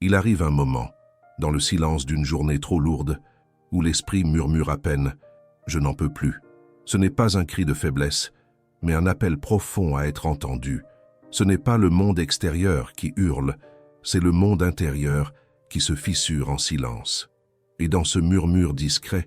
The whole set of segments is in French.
Il arrive un moment, dans le silence d'une journée trop lourde, où l'esprit murmure à peine « Je n'en peux plus ». Ce n'est pas un cri de faiblesse, mais un appel profond à être entendu. Ce n'est pas le monde extérieur qui hurle, c'est le monde intérieur qui se fissure en silence. Et dans ce murmure discret,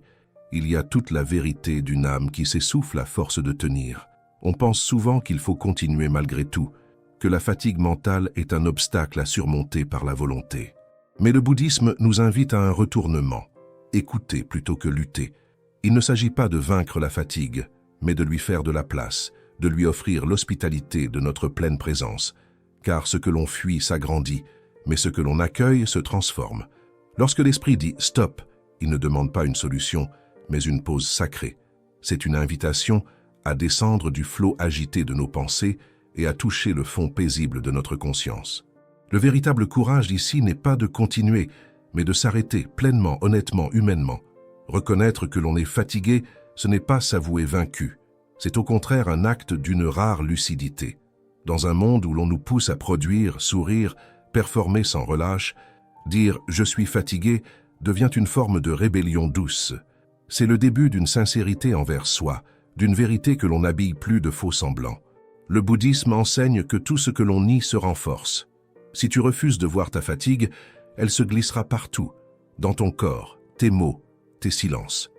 il y a toute la vérité d'une âme qui s'essouffle à force de tenir. On pense souvent qu'il faut continuer malgré tout, que la fatigue mentale est un obstacle à surmonter par la volonté. Mais le bouddhisme nous invite à un retournement. Écouter plutôt que lutter. Il ne s'agit pas de vaincre la fatigue, mais de lui faire de la place, de lui offrir l'hospitalité de notre pleine présence. Car ce que l'on fuit s'agrandit, mais ce que l'on accueille se transforme. Lorsque l'esprit dit « stop », il ne demande pas une solution, mais une pause sacrée. C'est une invitation à descendre du flot agité de nos pensées et à toucher le fond paisible de notre conscience. Le véritable courage d'ici n'est pas de continuer, mais de s'arrêter pleinement, honnêtement, humainement. Reconnaître que l'on est fatigué, ce n'est pas s'avouer vaincu. C'est au contraire un acte d'une rare lucidité. Dans un monde où l'on nous pousse à produire, sourire, performer sans relâche, dire « je suis fatigué » devient une forme de rébellion douce. C'est le début d'une sincérité envers soi, d'une vérité que l'on n'habille plus de faux semblants. Le bouddhisme enseigne que tout ce que l'on nie se renforce. Si tu refuses de voir ta fatigue, elle se glissera partout, dans ton corps, tes mots, tes silences.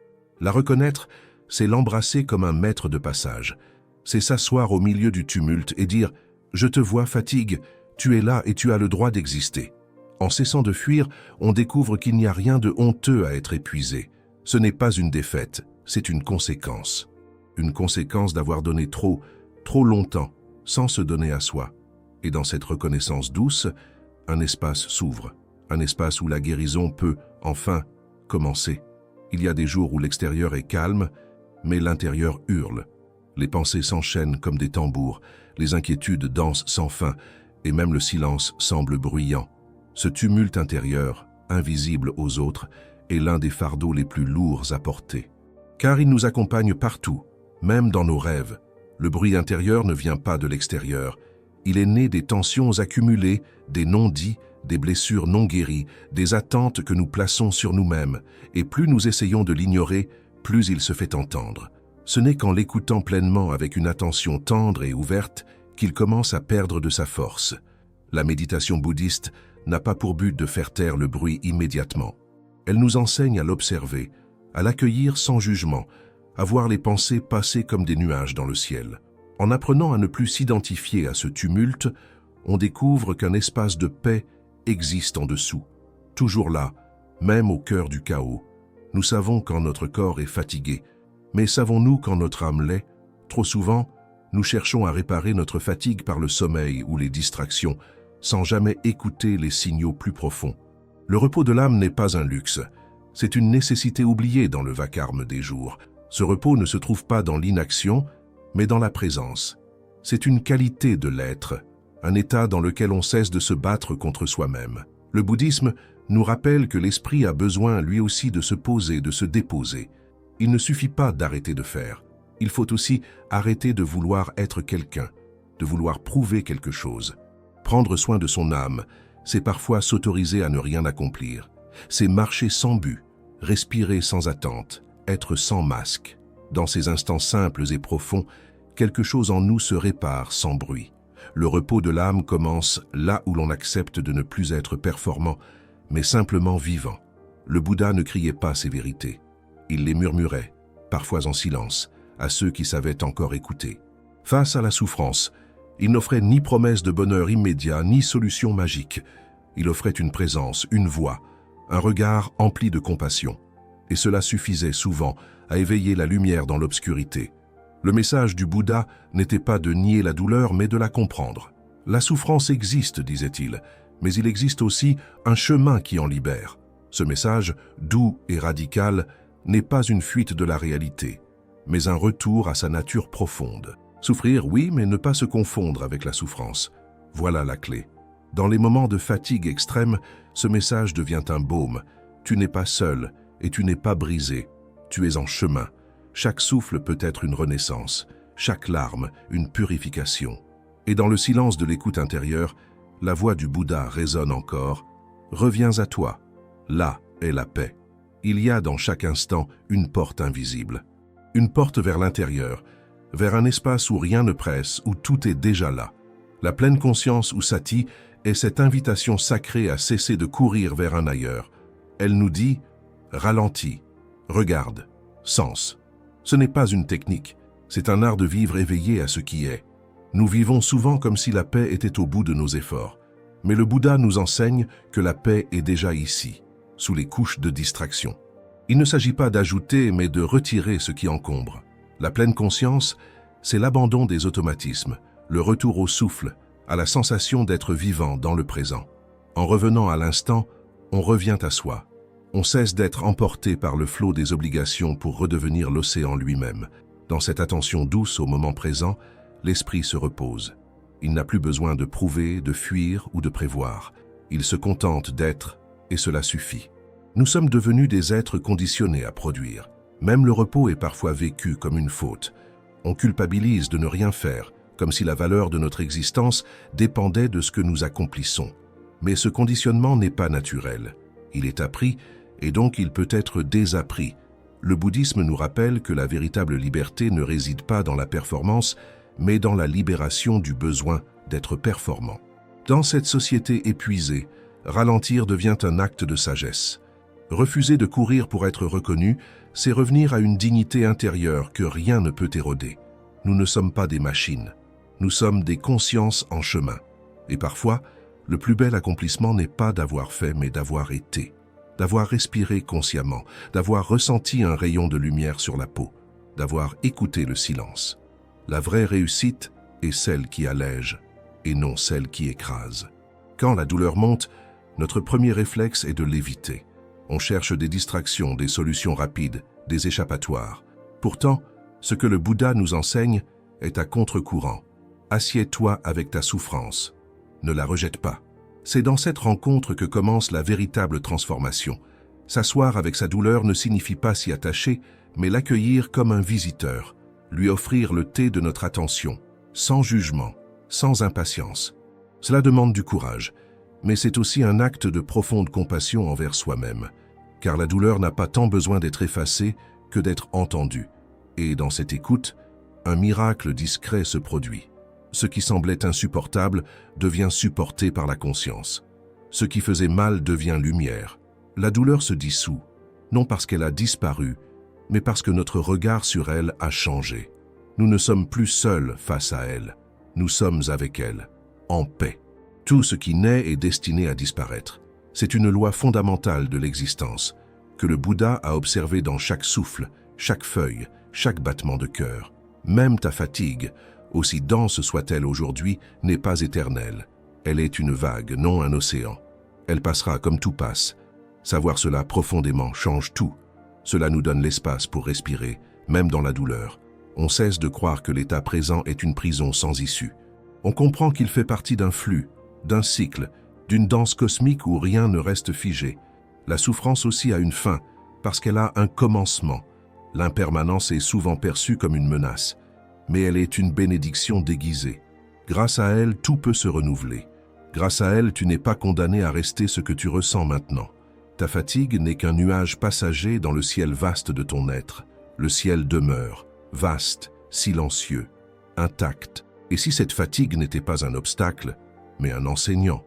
La reconnaître, c'est l'embrasser comme un maître de passage. C'est s'asseoir au milieu du tumulte et dire « Je te vois, fatigue, tu es là et tu as le droit d'exister ». En cessant de fuir, on découvre qu'il n'y a rien de honteux à être épuisé. Ce n'est pas une défaite, c'est une conséquence. Une conséquence d'avoir donné trop longtemps, sans se donner à soi. Et dans cette reconnaissance douce, un espace s'ouvre. Un espace où la guérison peut, enfin, commencer. Il y a des jours où l'extérieur est calme, mais l'intérieur hurle. Les pensées s'enchaînent comme des tambours, les inquiétudes dansent sans fin, et même le silence semble bruyant. Ce tumulte intérieur, invisible aux autres, est l'un des fardeaux les plus lourds à porter. Car il nous accompagne partout, même dans nos rêves. Le bruit intérieur ne vient pas de l'extérieur. Il est né des tensions accumulées, des non-dits, des blessures non guéries, des attentes que nous plaçons sur nous-mêmes, et plus nous essayons de l'ignorer, plus il se fait entendre. Ce n'est qu'en l'écoutant pleinement avec une attention tendre et ouverte qu'il commence à perdre de sa force. La méditation bouddhiste n'a pas pour but de faire taire le bruit immédiatement. Elle nous enseigne à l'observer, à l'accueillir sans jugement, à voir les pensées passer comme des nuages dans le ciel. En apprenant à ne plus s'identifier à ce tumulte, on découvre qu'un espace de paix existe en dessous, toujours là, même au cœur du chaos. Nous savons quand notre corps est fatigué, mais savons-nous quand notre âme l'est? Trop souvent, nous cherchons à réparer notre fatigue par le sommeil ou les distractions, sans jamais écouter les signaux plus profonds. Le repos de l'âme n'est pas un luxe, c'est une nécessité oubliée dans le vacarme des jours. Ce repos ne se trouve pas dans l'inaction, mais dans la présence. C'est une qualité de l'être, un état dans lequel on cesse de se battre contre soi-même. Le bouddhisme nous rappelle que l'esprit a besoin lui aussi de se poser, de se déposer. Il ne suffit pas d'arrêter de faire. Il faut aussi arrêter de vouloir être quelqu'un, de vouloir prouver quelque chose. Prendre soin de son âme, c'est parfois s'autoriser à ne rien accomplir. C'est marcher sans but, respirer sans attente, être sans masque. Dans ces instants simples et profonds, quelque chose en nous se répare sans bruit. Le repos de l'âme commence là où l'on accepte de ne plus être performant, mais simplement vivant. Le Bouddha ne criait pas ses vérités. Il les murmurait, parfois en silence, à ceux qui savaient encore écouter. Face à la souffrance, il n'offrait ni promesse de bonheur immédiat, ni solution magique. Il offrait une présence, une voix, un regard empli de compassion. Et cela suffisait souvent à éveiller la lumière dans l'obscurité. Le message du Bouddha n'était pas de nier la douleur, mais de la comprendre. La souffrance existe, disait-il, mais il existe aussi un chemin qui en libère. Ce message, doux et radical, n'est pas une fuite de la réalité, mais un retour à sa nature profonde. Souffrir, oui, mais ne pas se confondre avec la souffrance. Voilà la clé. Dans les moments de fatigue extrême, ce message devient un baume. Tu n'es pas seul et tu n'es pas brisé. Tu es en chemin. Chaque souffle peut être une renaissance, chaque larme une purification. Et dans le silence de l'écoute intérieure, la voix du Bouddha résonne encore. Reviens à toi. Là est la paix. Il y a dans chaque instant une porte invisible. Une porte vers l'intérieur, vers un espace où rien ne presse, où tout est déjà là. La pleine conscience ou sati est cette invitation sacrée à cesser de courir vers un ailleurs. Elle nous dit « ralentis, regarde, sens ». Ce n'est pas une technique, c'est un art de vivre éveillé à ce qui est. Nous vivons souvent comme si la paix était au bout de nos efforts. Mais le Bouddha nous enseigne que la paix est déjà ici, sous les couches de distraction. Il ne s'agit pas d'ajouter, mais de retirer ce qui encombre. La pleine conscience, c'est l'abandon des automatismes, le retour au souffle, à la sensation d'être vivant dans le présent. En revenant à l'instant, on revient à soi. On cesse d'être emporté par le flot des obligations pour redevenir l'océan lui-même. Dans cette attention douce au moment présent, l'esprit se repose. Il n'a plus besoin de prouver, de fuir ou de prévoir. Il se contente d'être, et cela suffit. Nous sommes devenus des êtres conditionnés à produire. Même le repos est parfois vécu comme une faute. On culpabilise de ne rien faire, comme si la valeur de notre existence dépendait de ce que nous accomplissons. Mais ce conditionnement n'est pas naturel. Il est appris, et donc il peut être désappris. Le bouddhisme nous rappelle que la véritable liberté ne réside pas dans la performance, mais dans la libération du besoin d'être performant. Dans cette société épuisée, ralentir devient un acte de sagesse. Refuser de courir pour être reconnu, c'est revenir à une dignité intérieure que rien ne peut éroder. Nous ne sommes pas des machines, nous sommes des consciences en chemin. Et parfois, le plus bel accomplissement n'est pas d'avoir fait, mais d'avoir été, d'avoir respiré consciemment, d'avoir ressenti un rayon de lumière sur la peau, d'avoir écouté le silence. La vraie réussite est celle qui allège, et non celle qui écrase. Quand la douleur monte, notre premier réflexe est de l'éviter. On cherche des distractions, des solutions rapides, des échappatoires. Pourtant, ce que le Bouddha nous enseigne est à contre-courant. Assieds-toi avec ta souffrance. Ne la rejette pas. C'est dans cette rencontre que commence la véritable transformation. S'asseoir avec sa douleur ne signifie pas s'y attacher, mais l'accueillir comme un visiteur, lui offrir le thé de notre attention, sans jugement, sans impatience. Cela demande du courage, mais c'est aussi un acte de profonde compassion envers soi-même, car la douleur n'a pas tant besoin d'être effacée que d'être entendue. Et dans cette écoute, un miracle discret se produit. Ce qui semblait insupportable devient supporté par la conscience. Ce qui faisait mal devient lumière. La douleur se dissout, non parce qu'elle a disparu, mais parce que notre regard sur elle a changé. Nous ne sommes plus seuls face à elle. Nous sommes avec elle, en paix. Tout ce qui naît est destiné à disparaître. C'est une loi fondamentale de l'existence, que le Bouddha a observée dans chaque souffle, chaque feuille, chaque battement de cœur. Même ta fatigue, aussi dense soit-elle aujourd'hui, n'est pas éternelle. Elle est une vague, non un océan. Elle passera comme tout passe. Savoir cela profondément change tout. Cela nous donne l'espace pour respirer, même dans la douleur. On cesse de croire que l'état présent est une prison sans issue. On comprend qu'il fait partie d'un flux, d'un cycle, d'une danse cosmique où rien ne reste figé. La souffrance aussi a une fin, parce qu'elle a un commencement. L'impermanence est souvent perçue comme une menace, mais elle est une bénédiction déguisée. Grâce à elle, tout peut se renouveler. Grâce à elle, tu n'es pas condamné à rester ce que tu ressens maintenant. Ta fatigue n'est qu'un nuage passager dans le ciel vaste de ton être. Le ciel demeure, vaste, silencieux, intact. Et si cette fatigue n'était pas un obstacle, mais un enseignant?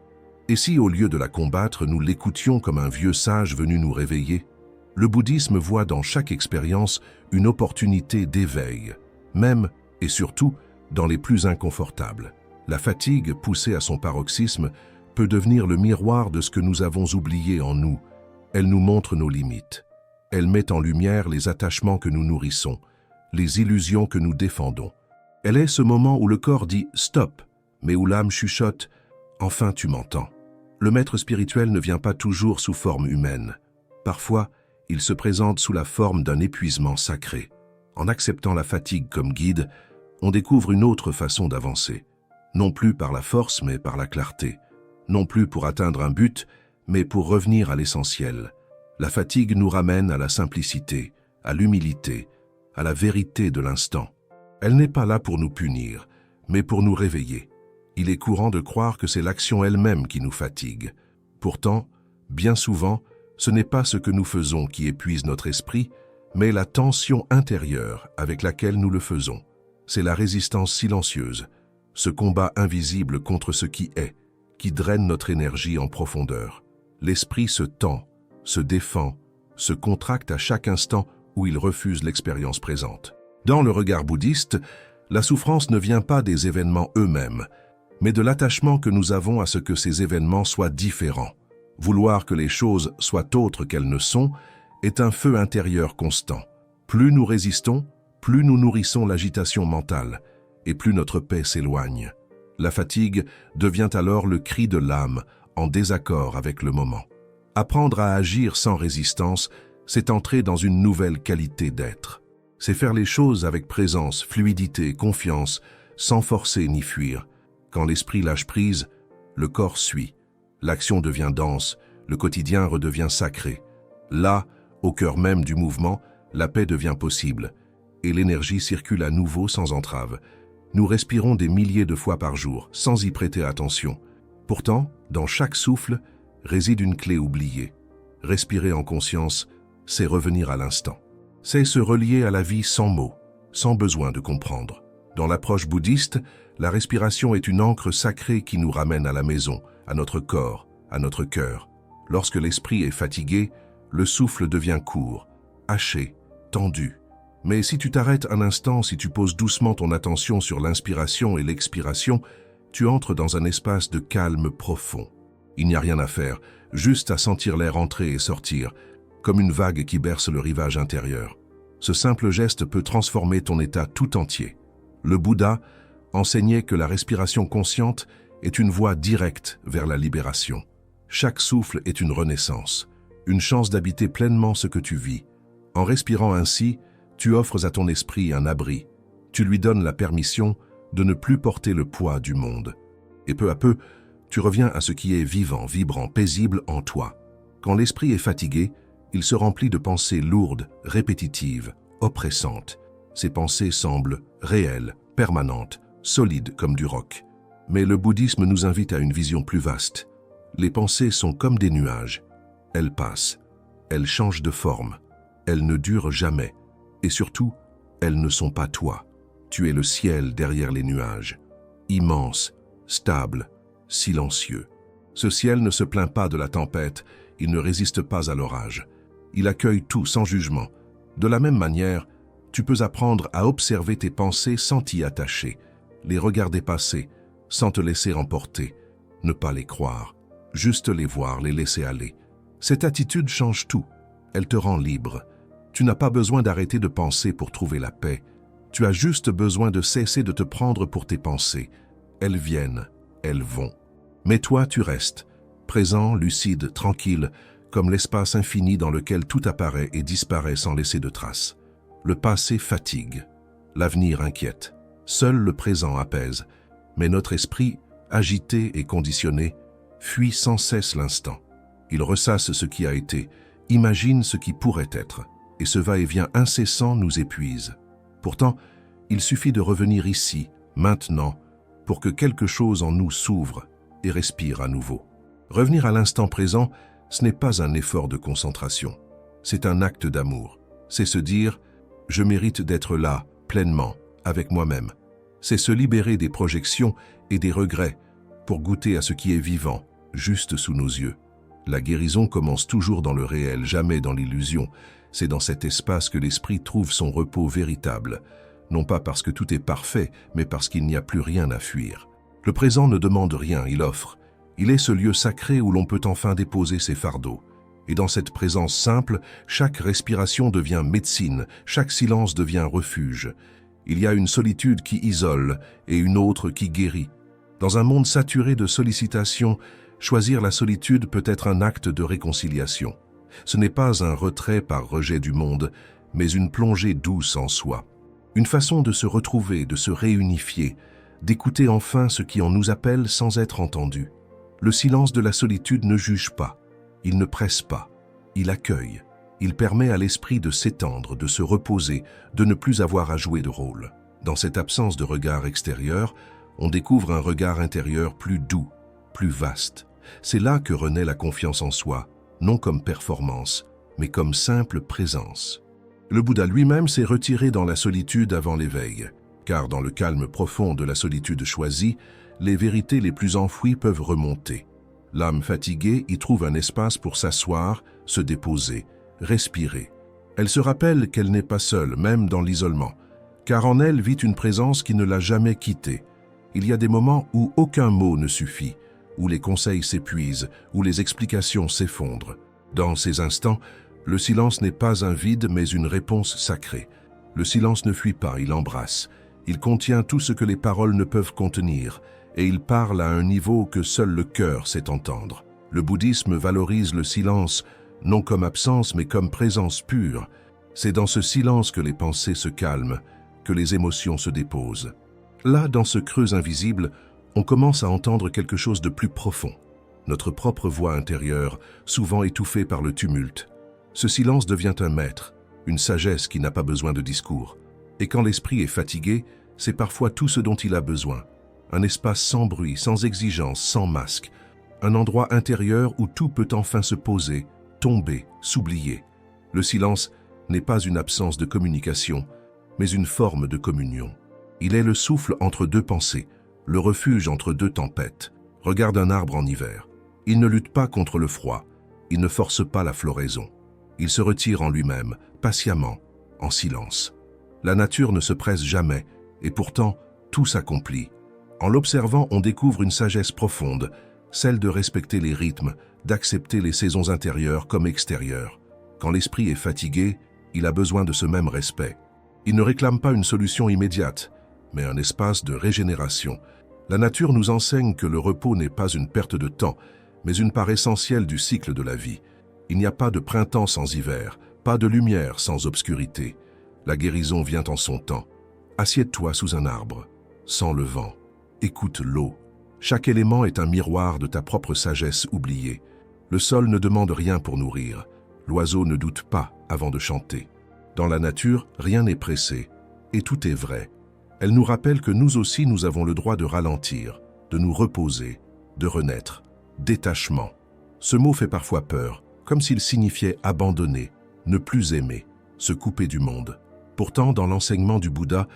Et si, au lieu de la combattre, nous l'écoutions comme un vieux sage venu nous réveiller? Le bouddhisme voit dans chaque expérience une opportunité d'éveil, même et surtout dans les plus inconfortables. La fatigue, poussée à son paroxysme, peut devenir le miroir de ce que nous avons oublié en nous. Elle nous montre nos limites. Elle met en lumière les attachements que nous nourrissons, les illusions que nous défendons. Elle est ce moment où le corps dit « stop », mais où l'âme chuchote « enfin tu m'entends ». Le maître spirituel ne vient pas toujours sous forme humaine. Parfois, il se présente sous la forme d'un épuisement sacré. En acceptant la fatigue comme guide, on découvre une autre façon d'avancer. Non plus par la force, mais par la clarté. Non plus pour atteindre un but, mais pour revenir à l'essentiel. La fatigue nous ramène à la simplicité, à l'humilité, à la vérité de l'instant. Elle n'est pas là pour nous punir, mais pour nous réveiller. Il est courant de croire que c'est l'action elle-même qui nous fatigue. Pourtant, Bien souvent, ce n'est pas ce que nous faisons qui épuise notre esprit, mais la tension intérieure avec laquelle nous le faisons. C'est la résistance silencieuse, ce combat invisible contre ce qui est, qui draine notre énergie en profondeur. L'esprit se tend, se défend, se contracte à chaque instant où il refuse l'expérience présente. Dans le regard bouddhiste, la souffrance ne vient pas des événements eux-mêmes, mais de l'attachement que nous avons à ce que ces événements soient différents. Vouloir que les choses soient autres qu'elles ne sont est un feu intérieur constant. Plus nous résistons, plus nous nourrissons l'agitation mentale, et plus notre paix s'éloigne. La fatigue devient alors le cri de l'âme, en désaccord avec le moment. Apprendre à agir sans résistance, c'est entrer dans une nouvelle qualité d'être. C'est faire les choses avec présence, fluidité, confiance, sans forcer ni fuir. Quand l'esprit lâche prise, le corps suit. L'action devient dense, le quotidien redevient sacré. Là, au cœur même du mouvement, la paix devient possible, et l'énergie circule à nouveau sans entrave. Nous respirons des milliers de fois par jour, sans y prêter attention. Pourtant, dans chaque souffle, réside une clé oubliée. Respirer en conscience, c'est revenir à l'instant. C'est se relier à la vie sans mots, sans besoin de comprendre. Dans l'approche bouddhiste, la respiration est une ancre sacrée qui nous ramène à la maison, à notre corps, à notre cœur. Lorsque l'esprit est fatigué, le souffle devient court, haché, tendu. Mais si tu t'arrêtes un instant, si tu poses doucement ton attention sur l'inspiration et l'expiration, tu entres dans un espace de calme profond. Il n'y a rien à faire, juste à sentir l'air entrer et sortir, comme une vague qui berce le rivage intérieur. Ce simple geste peut transformer ton état tout entier. Le Bouddha enseignait que la respiration consciente est une voie directe vers la libération. Chaque souffle est une renaissance, une chance d'habiter pleinement ce que tu vis. En respirant ainsi, tu offres à ton esprit un abri. Tu lui donnes la permission de ne plus porter le poids du monde. Et peu à peu, tu reviens à ce qui est vivant, vibrant, paisible en toi. Quand l'esprit est fatigué, il se remplit de pensées lourdes, répétitives, oppressantes. Ces pensées semblent réelles, permanentes, solides comme du roc. Mais le bouddhisme nous invite à une vision plus vaste. Les pensées sont comme des nuages. Elles passent, elles changent de forme, elles ne durent jamais. Et surtout, elles ne sont pas toi. Tu es le ciel derrière les nuages, immense, stable, silencieux. Ce ciel ne se plaint pas de la tempête, il ne résiste pas à l'orage. Il accueille tout sans jugement. De la même manière, tu peux apprendre à observer tes pensées sans t'y attacher, les regarder passer, sans te laisser emporter, ne pas les croire, juste les voir, les laisser aller. Cette attitude change tout, elle te rend libre. Tu n'as pas besoin d'arrêter de penser pour trouver la paix. Tu as juste besoin de cesser de te prendre pour tes pensées. Elles viennent, elles vont. Mais toi, tu restes, présent, lucide, tranquille, comme l'espace infini dans lequel tout apparaît et disparaît sans laisser de traces. Le passé fatigue, l'avenir inquiète. Seul le présent apaise. Mais notre esprit, agité et conditionné, fuit sans cesse l'instant. Il ressasse ce qui a été, imagine ce qui pourrait être. Et ce va-et-vient incessant nous épuise. Pourtant, il suffit de revenir ici, maintenant, pour que quelque chose en nous s'ouvre et respire à nouveau. Revenir à l'instant présent, ce n'est pas un effort de concentration. C'est un acte d'amour. C'est se dire « je mérite d'être là, pleinement, avec moi-même ». C'est se libérer des projections et des regrets pour goûter à ce qui est vivant, juste sous nos yeux. La guérison commence toujours dans le réel, jamais dans l'illusion. C'est dans cet espace que l'esprit trouve son repos véritable, non pas parce que tout est parfait, mais parce qu'il n'y a plus rien à fuir. Le présent ne demande rien, il offre. Il est ce lieu sacré où l'on peut enfin déposer ses fardeaux. Et dans cette présence simple, chaque respiration devient médecine, chaque silence devient refuge. Il y a une solitude qui isole et une autre qui guérit. Dans un monde saturé de sollicitations, choisir la solitude peut être un acte de réconciliation. Ce n'est pas un retrait par rejet du monde, mais une plongée douce en soi. Une façon de se retrouver, de se réunifier, d'écouter enfin ce qui en nous appelle sans être entendu. Le silence de la solitude ne juge pas, il ne presse pas, il accueille. Il permet à l'esprit de s'étendre, de se reposer, de ne plus avoir à jouer de rôle. Dans cette absence de regard extérieur, on découvre un regard intérieur plus doux, plus vaste. C'est là que renaît la confiance en soi, non comme performance, mais comme simple présence. Le Bouddha lui-même s'est retiré dans la solitude avant l'éveil, car dans le calme profond de la solitude choisie, les vérités les plus enfouies peuvent remonter. L'âme fatiguée y trouve un espace pour s'asseoir, se déposer, respirer. Elle se rappelle qu'elle n'est pas seule, même dans l'isolement, car en elle vit une présence qui ne l'a jamais quittée. Il y a des moments où aucun mot ne suffit, où les conseils s'épuisent, où les explications s'effondrent. Dans ces instants, le silence n'est pas un vide, mais une réponse sacrée. Le silence ne fuit pas, il embrasse. Il contient tout ce que les paroles ne peuvent contenir, et il parle à un niveau que seul le cœur sait entendre. Le bouddhisme valorise le silence, non comme absence, mais comme présence pure. C'est dans ce silence que les pensées se calment, que les émotions se déposent. Là, dans ce creux invisible, on commence à entendre quelque chose de plus profond. Notre propre voix intérieure, souvent étouffée par le tumulte. Ce silence devient un maître, une sagesse qui n'a pas besoin de discours. Et quand l'esprit est fatigué, c'est parfois tout ce dont il a besoin. Un espace sans bruit, sans exigence, sans masque. Un endroit intérieur où tout peut enfin se poser, tomber, s'oublier. Le silence n'est pas une absence de communication, mais une forme de communion. Il est le souffle entre deux pensées, le refuge entre deux tempêtes. Regarde un arbre en hiver. Il ne lutte pas contre le froid, il ne force pas la floraison. Il se retire en lui-même, patiemment, en silence. La nature ne se presse jamais, et pourtant, tout s'accomplit. En l'observant, on découvre une sagesse profonde, celle de respecter les rythmes, d'accepter les saisons intérieures comme extérieures. Quand l'esprit est fatigué, il a besoin de ce même respect. Il ne réclame pas une solution immédiate, mais un espace de régénération. La nature nous enseigne que le repos n'est pas une perte de temps, mais une part essentielle du cycle de la vie. Il n'y a pas de printemps sans hiver, pas de lumière sans obscurité. La guérison vient en son temps. Assieds-toi sous un arbre, sens le vent, écoute l'eau. Chaque élément est un miroir de ta propre sagesse oubliée. Le sol ne demande rien pour nourrir. L'oiseau ne doute pas avant de chanter. Dans la nature, rien n'est pressé, et tout est vrai. Elle nous rappelle que nous aussi nous avons le droit de ralentir, de nous reposer, de renaître. Détachement. Ce mot fait parfois peur, comme s'il signifiait abandonner, ne plus aimer, se couper du monde. Pourtant, dans l'enseignement du Bouddha,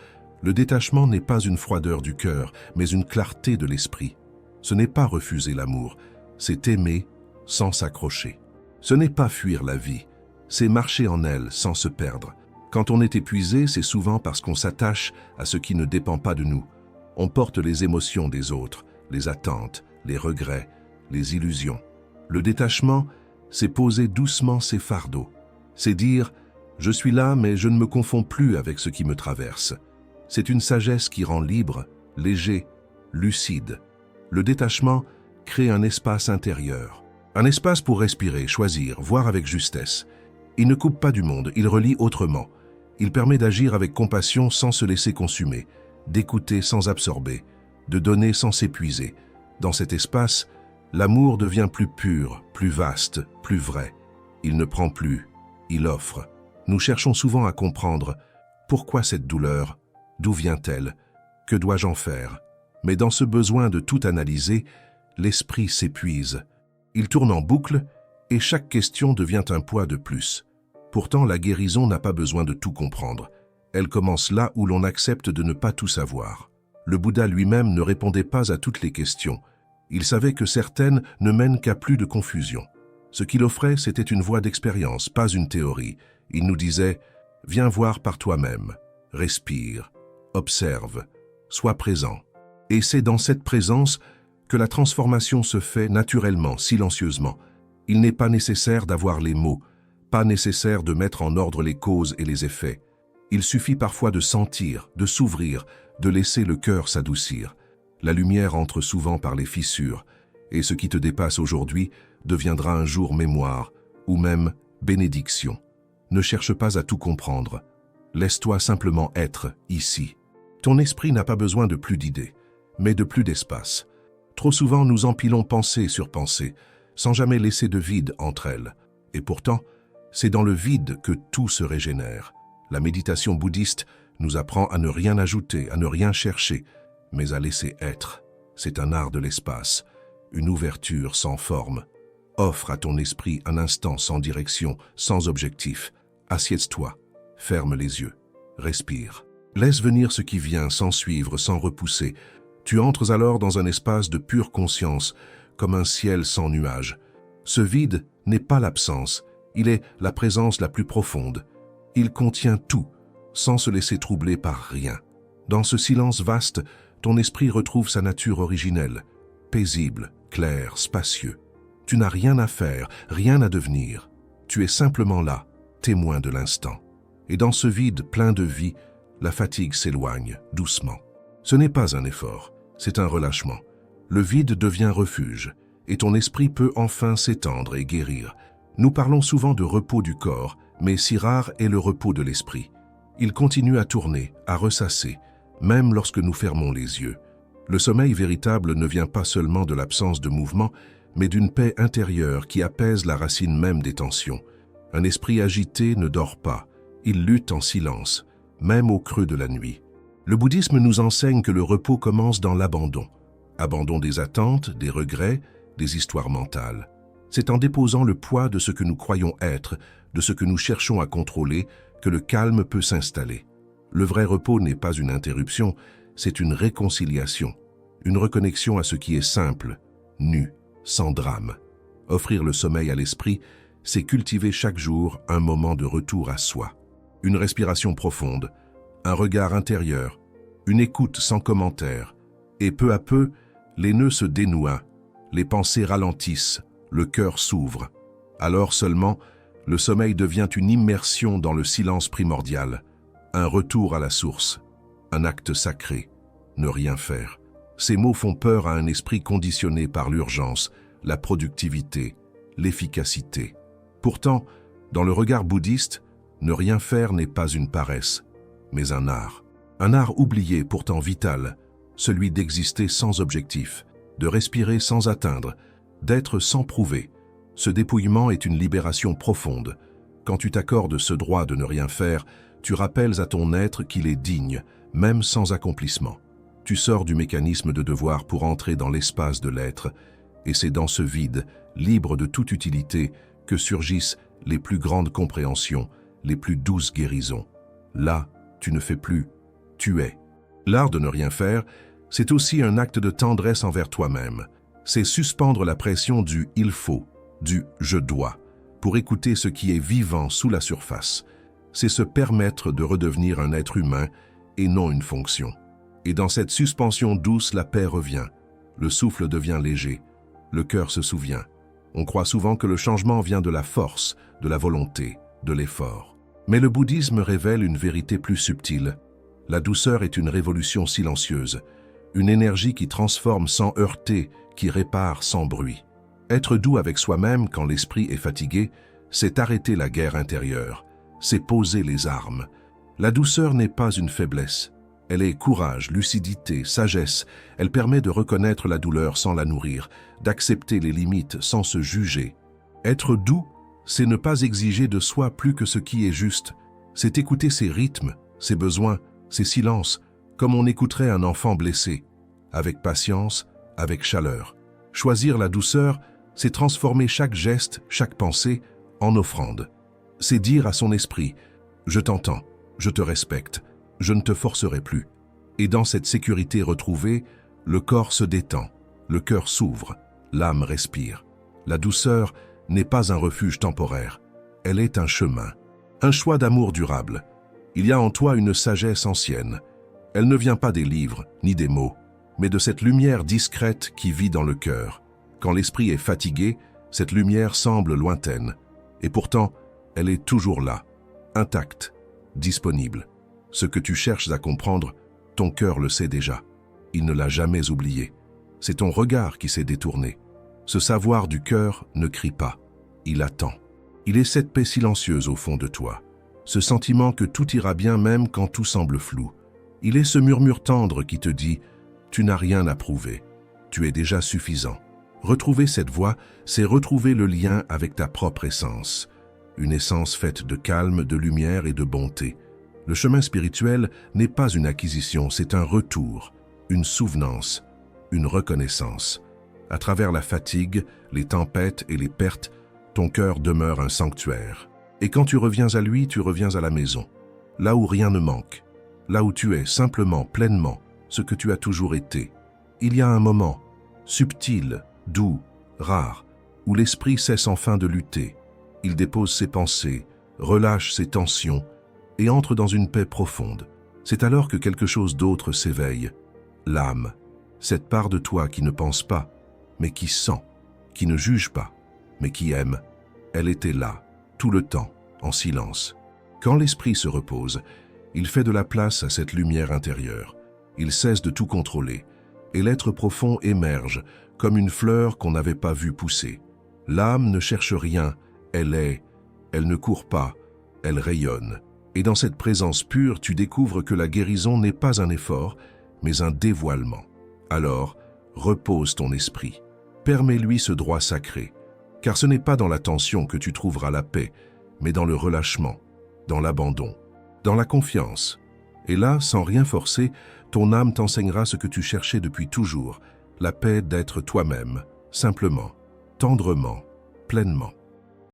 le détachement n'est pas une froideur du cœur, mais une clarté de l'esprit. Ce n'est pas refuser l'amour, c'est aimer sans s'accrocher. Ce n'est pas fuir la vie, c'est marcher en elle sans se perdre. Quand on est épuisé, c'est souvent parce qu'on s'attache à ce qui ne dépend pas de nous. On porte les émotions des autres, les attentes, les regrets, les illusions. Le détachement, c'est poser doucement ses fardeaux. C'est dire « je suis là, mais je ne me confonds plus avec ce qui me traverse ». C'est une sagesse qui rend libre, léger, lucide. Le détachement crée un espace intérieur. Un espace pour respirer, choisir, voir avec justesse. Il ne coupe pas du monde, il relie autrement. Il permet d'agir avec compassion sans se laisser consumer, d'écouter sans absorber, de donner sans s'épuiser. Dans cet espace, l'amour devient plus pur, plus vaste, plus vrai. Il ne prend plus, il offre. Nous cherchons souvent à comprendre pourquoi cette douleur, d'où vient-elle, que dois-je en faire? Mais dans ce besoin de tout analyser, l'esprit s'épuise. Il tourne en boucle et chaque question devient un poids de plus. Pourtant, la guérison n'a pas besoin de tout comprendre. Elle commence là où l'on accepte de ne pas tout savoir. Le Bouddha lui-même ne répondait pas à toutes les questions. Il savait que certaines ne mènent qu'à plus de confusion. Ce qu'il offrait, c'était une voie d'expérience, pas une théorie. Il nous disait « Viens voir par toi-même, respire, observe, sois présent ». Et c'est dans cette présence que la transformation se fait naturellement, silencieusement. Il n'est pas nécessaire d'avoir les mots, pas nécessaire de mettre en ordre les causes et les effets. Il suffit parfois de sentir, de s'ouvrir, de laisser le cœur s'adoucir. La lumière entre souvent par les fissures, et ce qui te dépasse aujourd'hui deviendra un jour mémoire, ou même bénédiction. Ne cherche pas à tout comprendre. Laisse-toi simplement être ici. Ton esprit n'a pas besoin de plus d'idées, mais de plus d'espace. Trop souvent, nous empilons pensée sur pensée, sans jamais laisser de vide entre elles. Et pourtant, c'est dans le vide que tout se régénère. La méditation bouddhiste nous apprend à ne rien ajouter, à ne rien chercher, mais à laisser être. C'est un art de l'espace, une ouverture sans forme. Offre à ton esprit un instant sans direction, sans objectif. Assieds-toi, ferme les yeux, respire. Laisse venir ce qui vient sans suivre, sans repousser. Tu entres alors dans un espace de pure conscience, comme un ciel sans nuages. Ce vide n'est pas l'absence, il est la présence la plus profonde. Il contient tout, sans se laisser troubler par rien. Dans ce silence vaste, ton esprit retrouve sa nature originelle, paisible, clair, spacieux. Tu n'as rien à faire, rien à devenir. Tu es simplement là, témoin de l'instant. Et dans ce vide plein de vie, la fatigue s'éloigne, doucement. Ce n'est pas un effort, c'est un relâchement. Le vide devient refuge, et ton esprit peut enfin s'étendre et guérir. Nous parlons souvent de repos du corps, mais si rare est le repos de l'esprit. Il continue à tourner, à ressasser, même lorsque nous fermons les yeux. Le sommeil véritable ne vient pas seulement de l'absence de mouvement, mais d'une paix intérieure qui apaise la racine même des tensions. Un esprit agité ne dort pas, il lutte en silence, même au creux de la nuit. Le bouddhisme nous enseigne que le repos commence dans l'abandon. Abandon des attentes, des regrets, des histoires mentales. C'est en déposant le poids de ce que nous croyons être, de ce que nous cherchons à contrôler, que le calme peut s'installer. Le vrai repos n'est pas une interruption, c'est une réconciliation, une reconnexion à ce qui est simple, nu, sans drame. Offrir le sommeil à l'esprit, c'est cultiver chaque jour un moment de retour à soi. Une respiration profonde, un regard intérieur, une écoute sans commentaire. Et peu à peu, les nœuds se dénouent, les pensées ralentissent, le cœur s'ouvre. Alors seulement, le sommeil devient une immersion dans le silence primordial, un retour à la source, un acte sacré, ne rien faire. Ces mots font peur à un esprit conditionné par l'urgence, la productivité, l'efficacité. Pourtant, dans le regard bouddhiste, ne rien faire n'est pas une paresse, mais un art. Un art oublié, pourtant vital, celui d'exister sans objectif, de respirer sans atteindre, d'être sans prouver. Ce dépouillement est une libération profonde. Quand tu t'accordes ce droit de ne rien faire, tu rappelles à ton être qu'il est digne, même sans accomplissement. Tu sors du mécanisme de devoir pour entrer dans l'espace de l'être, et c'est dans ce vide, libre de toute utilité, que surgissent les plus grandes compréhensions, les plus douces guérisons. Là, tu ne fais plus, tu es. L'art de ne rien faire, c'est aussi un acte de tendresse envers toi-même. C'est suspendre la pression du « il faut », du « je dois », pour écouter ce qui est vivant sous la surface. C'est se permettre de redevenir un être humain et non une fonction. Et dans cette suspension douce, la paix revient. Le souffle devient léger. Le cœur se souvient. On croit souvent que le changement vient de la force, de la volonté, de l'effort. Mais le bouddhisme révèle une vérité plus subtile. La douceur est une révolution silencieuse, une énergie qui transforme sans heurter, qui répare sans bruit. Être doux avec soi-même quand l'esprit est fatigué, c'est arrêter la guerre intérieure, c'est poser les armes. La douceur n'est pas une faiblesse. Elle est courage, lucidité, sagesse. Elle permet de reconnaître la douleur sans la nourrir, d'accepter les limites sans se juger. Être doux, c'est ne pas exiger de soi plus que ce qui est juste. C'est écouter ses rythmes, ses besoins, ses silences, comme on écouterait un enfant blessé, avec patience, avec chaleur. Choisir la douceur, c'est transformer chaque geste, chaque pensée, en offrande. C'est dire à son esprit « Je t'entends, je te respecte, je ne te forcerai plus ». Et dans cette sécurité retrouvée, le corps se détend, le cœur s'ouvre, l'âme respire. La douceur n'est pas un refuge temporaire, elle est un chemin, un choix d'amour durable. Il y a en toi une sagesse ancienne. Elle ne vient pas des livres, ni des mots, mais de cette lumière discrète qui vit dans le cœur. Quand l'esprit est fatigué, cette lumière semble lointaine. Et pourtant, elle est toujours là, intacte, disponible. Ce que tu cherches à comprendre, ton cœur le sait déjà. Il ne l'a jamais oublié. C'est ton regard qui s'est détourné. Ce savoir du cœur ne crie pas, il attend. Il est cette paix silencieuse au fond de toi, ce sentiment que tout ira bien même quand tout semble flou. Il est ce murmure tendre qui te dit « Tu n'as rien à prouver, tu es déjà suffisant ». Retrouver cette voix, c'est retrouver le lien avec ta propre essence. Une essence faite de calme, de lumière et de bonté. Le chemin spirituel n'est pas une acquisition, c'est un retour, une souvenance, une reconnaissance. À travers la fatigue, les tempêtes et les pertes, ton cœur demeure un sanctuaire. Et quand tu reviens à lui, tu reviens à la maison, là où rien ne manque, là où tu es simplement, pleinement, ce que tu as toujours été. Il y a un moment, subtil, doux, rare, où l'esprit cesse enfin de lutter. Il dépose ses pensées, relâche ses tensions et entre dans une paix profonde. C'est alors que quelque chose d'autre s'éveille. L'âme, cette part de toi qui ne pense pas, mais qui sent, qui ne juge pas, mais qui aime. Elle était là, tout le temps, en silence. Quand l'esprit se repose, il fait de la place à cette lumière intérieure. Il cesse de tout contrôler, et l'être profond émerge, comme une fleur qu'on n'avait pas vue pousser. L'âme ne cherche rien, elle est, elle ne court pas, elle rayonne. Et dans cette présence pure, tu découvres que la guérison n'est pas un effort, mais un dévoilement. Alors, repose ton esprit. Permets-lui ce droit sacré, car ce n'est pas dans la tension que tu trouveras la paix, mais dans le relâchement, dans l'abandon, dans la confiance. Et là, sans rien forcer, ton âme t'enseignera ce que tu cherchais depuis toujours, la paix d'être toi-même, simplement, tendrement, pleinement.